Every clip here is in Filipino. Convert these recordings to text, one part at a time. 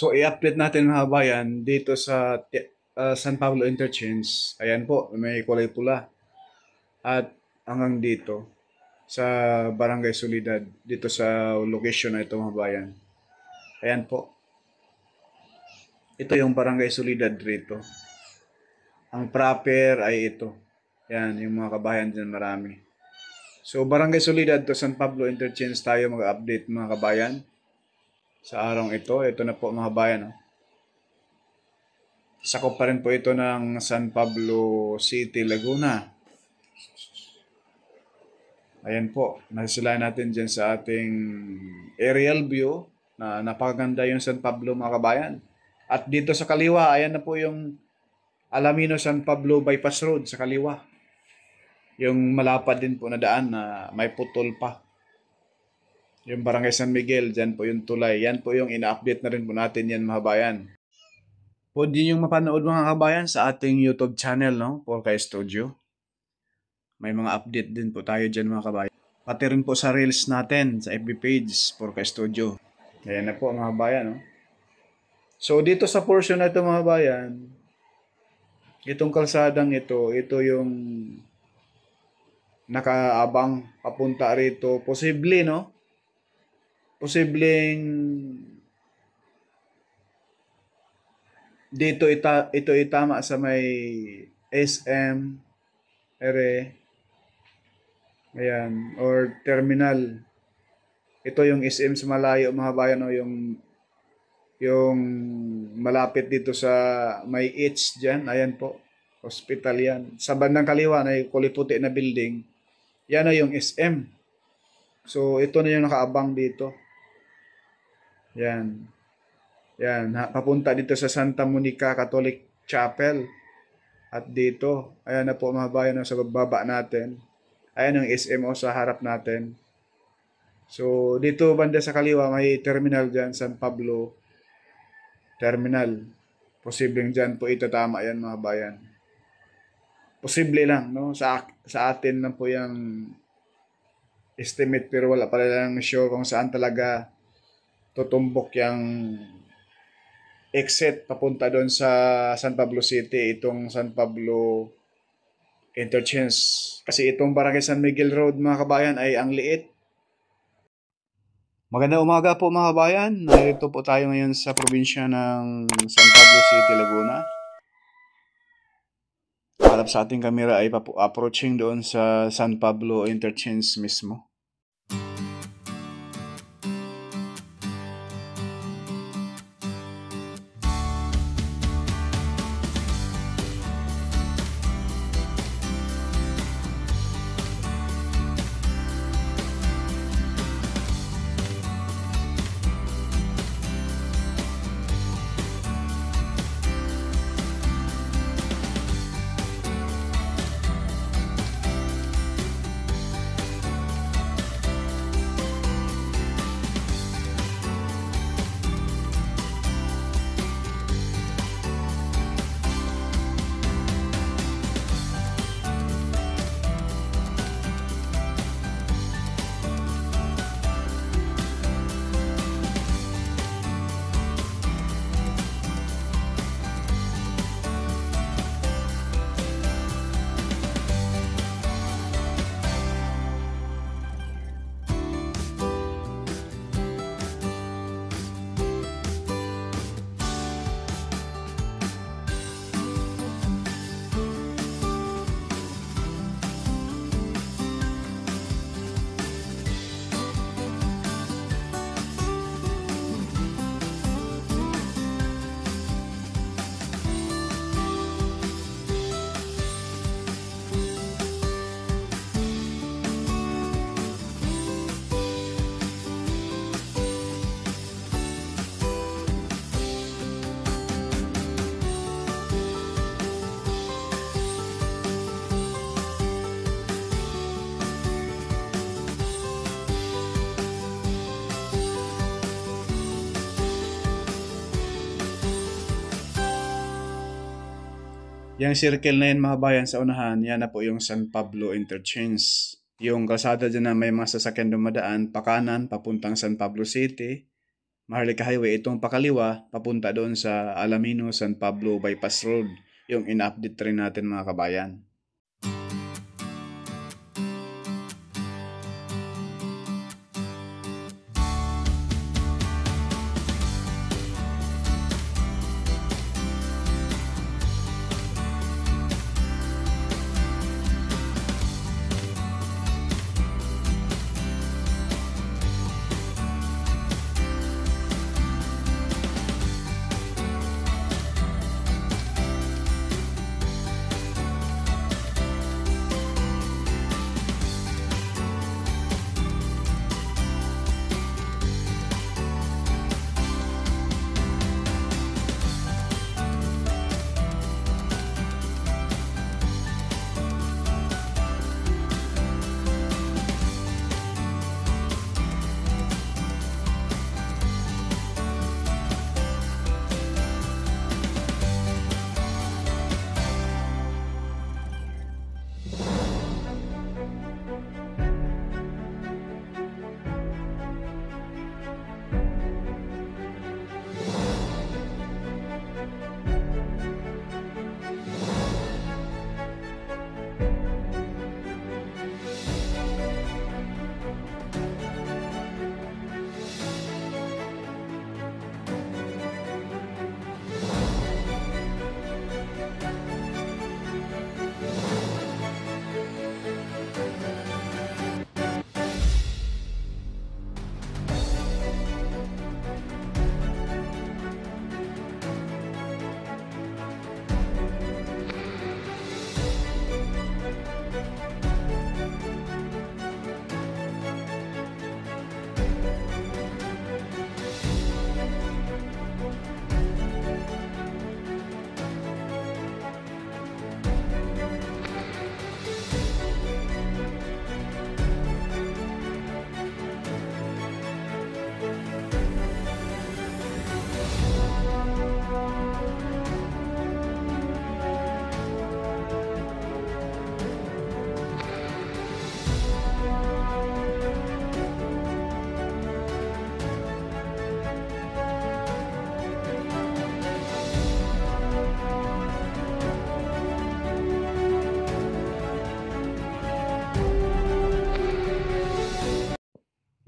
So, i-update natin mga kabayan dito sa San Pablo Interchange. Ayan po, may kulay pula. At hanggang dito sa Barangay Solidad, dito sa location na ito mga kabayan. Ayan po. Ito yung Barangay Solidad rito. Ang proper ay ito. Ayan, yung mga kabayan dyan marami. So, Barangay Solidad to San Pablo Interchange tayo mag-update mga kabayan. Sa araw ito, ito na po mga kabayan. Oh. Sakop pa rin po ito ng San Pablo City, Laguna. Ayan po, nasilayan natin dyan sa ating aerial view na napakaganda yung San Pablo mga kabayan. At dito sa kaliwa, ayan na po yung Alamino San Pablo Bypass Road sa kaliwa. Yung malapad din po na daan na may putol pa. Yung Barangay San Miguel, dyan po yung tulay. Yan po yung ina-update na rin po natin yan mga kabayan. Pwede yung mapanood mga kabayan sa ating YouTube channel, no? Porkay Studio. May mga update din po tayo dyan mga kabayan. Pati rin po sa Reels natin, sa FB page, Porkay Studio. Ayan na po mga kabayan, no? So dito sa portion na ito mga kabayan, itong kalsadang ito yung nakaabang papunta rito. Posible, no? Posibleng dito ito itama sa may SM ere ayan or terminal. Ito yung SM sa malayo mga bayan, o yung malapit dito sa may H dyan. Ayan po, hospital yan. Sa bandang kaliwa na yung kulay puti na building, yan na yung SM. So ito na yung nakaabang dito. Yan. Yan, papunta dito sa Santa Monica Catholic Chapel. At dito, ayan na po mga bayan sa baba natin. Ayan ang SMO sa harap natin. So, dito banda sa kaliwa, may terminal dyan, San Pablo Terminal. Posibleng dyan po itatama yan mga bayan. Posible lang, no? Sa atin lang po yung estimate, pero wala pa lang sure kung saan talaga tutumbok yung exit papunta doon sa San Pablo City, itong San Pablo Interchange. Kasi itong Barangay San Miguel Road mga kabayan ay ang liit. Magandang umaga po mga kabayan. Narito po tayo ngayon sa probinsya ng San Pablo City, Laguna. Harap sa ating kamera ay approaching doon sa San Pablo Interchange mismo. Yung circle na yun mga bayan sa unahan, yan na po yung San Pablo Interchange. Yung kalsada dyan na may mga sasakyan dumadaan, pakanan, papuntang San Pablo City. Maharlika Highway, itong pakaliwa, papunta doon sa Alaminos San Pablo Bypass Road. Yung in-update rin natin mga kabayan.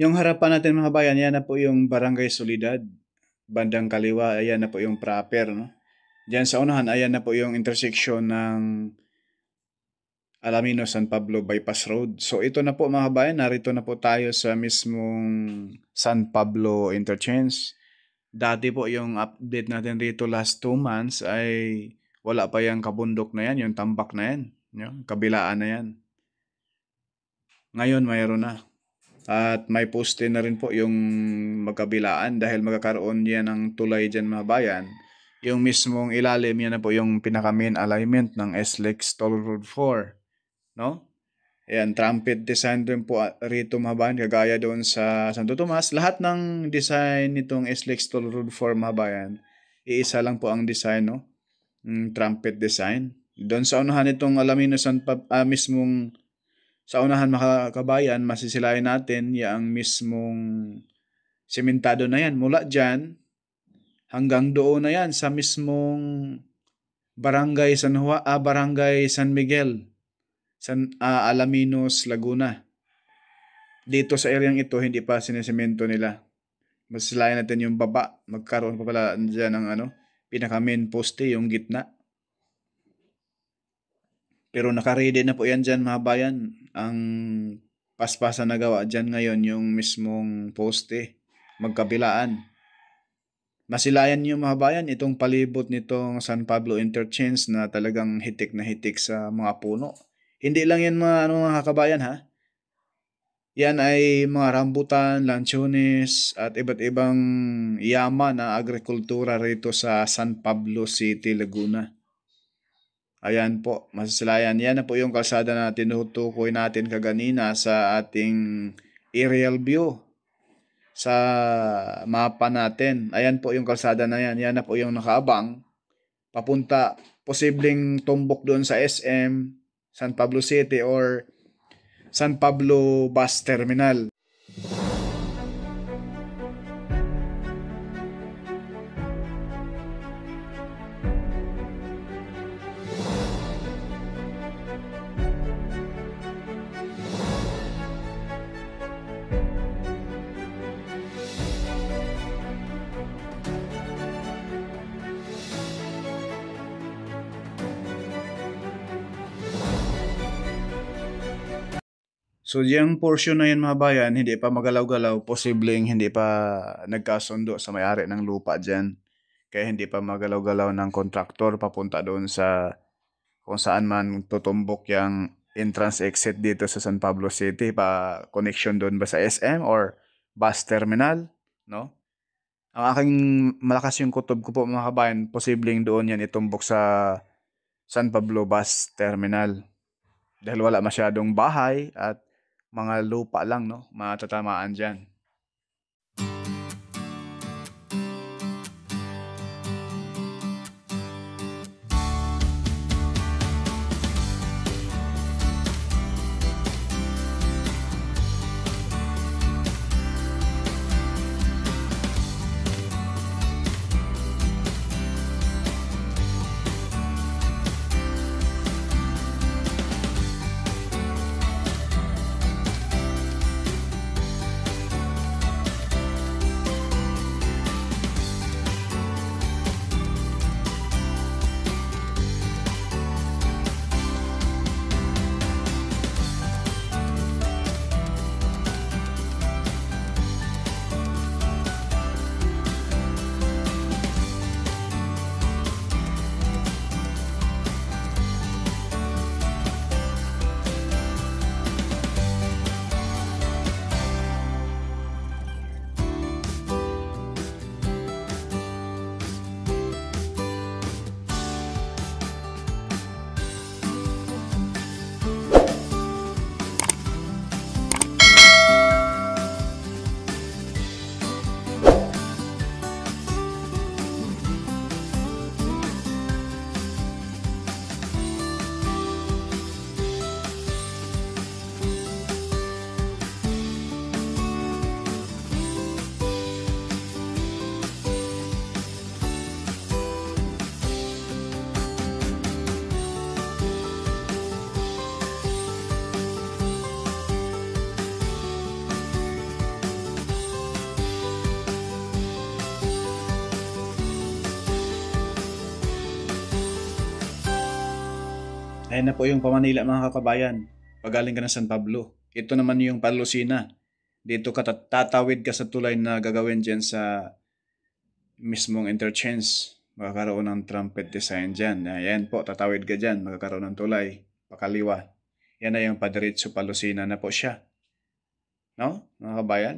Yung harapan natin mga kabayan, yan na po yung Barangay Solidad. Bandang kaliwa, ayan na po yung proper, no? Diyan sa unahan, ayan na po yung intersection ng Alaminos San Pablo Bypass Road. So ito na po mga kabayan, narito na po tayo sa mismong San Pablo Interchange. Dati po yung update natin rito last 2 months ay wala pa yung kabundok na yan, yung tambak na yan, yung kabilaan na yan. Ngayon mayroon na. At may poste na rin po yung magkabilaan dahil magkakaroon yan ng tulay dyan mga bayan. Yung mismong ilalim yan na po yung pinaka main alignment ng SLEX Toll Road 4. No? Ayan, trumpet design rin po rito mga bayan, kagaya doon sa Santo Tomas. Lahat ng design nitong SLEX Toll Road 4 mga bayan, iisa lang po ang design, no? Trumpet design. Doon sa unahan itong Alaminos mismong sa unahan mga kabayan, masisilayan natin yung mismong sementado na yan. Mula dyan, hanggang doon na yan sa mismong Barangay San Miguel, Alaminos, Laguna. Dito sa areang ito, hindi pa sinisemento nila. Masisilayan natin yung baba. Magkaroon pa pala dyan ng pinaka main poste, yung gitna. Pero nakaready na po yan dyan mga bayan. Ang paspasan na gawa dyan ngayon yung mismong poste, magkabilaan. Masilayan nyo mga bayan itong palibot nitong San Pablo Interchange na talagang hitik na hitik sa mga puno. Hindi lang yan mga kabayan ha. Yan ay mga rambutan, lanchones at iba't ibang yaman na agrikultura rito sa San Pablo City, Laguna. Ayan po, masasilayan. Yan na po yung kalsada na tinutukoy natin kaganina sa ating aerial view sa mapa natin. Ayan po yung kalsada na yan. Yan na po yung nakaabang. Papunta, posibleng tumbok doon sa SM, San Pablo City or San Pablo Bus Terminal. So, yung portion na yun mga bayan, hindi pa magalaw-galaw, posibleng hindi pa nagkasundo sa may-ari ng lupa dyan. Kaya hindi pa magalaw-galaw ng kontraktor papunta doon sa kung saan man tutumbok yung entrance exit dito sa San Pablo City, pa connection doon ba sa SM or bus terminal, no? Ang aking malakas yung kutob ko po mga kabayan, posibleng doon yan itumbok sa San Pablo Bus Terminal. Dahil wala masyadong bahay at mga lupa lang, no? Matatamaan dyan. Ayan na po yung Pamanila mga kakabayan. Pagaling ka ng San Pablo. Ito naman yung Palusina. Dito ka tatawid ka sa tulay na gagawin dyan sa mismong interchange. Magkakaroon ng trumpet design dyan. Ayan po, tatawid ka dyan. Magkakaroon ng tulay. Pakaliwa. Yan na yung Padiretso Palusina na po siya. No? Mga kabayan?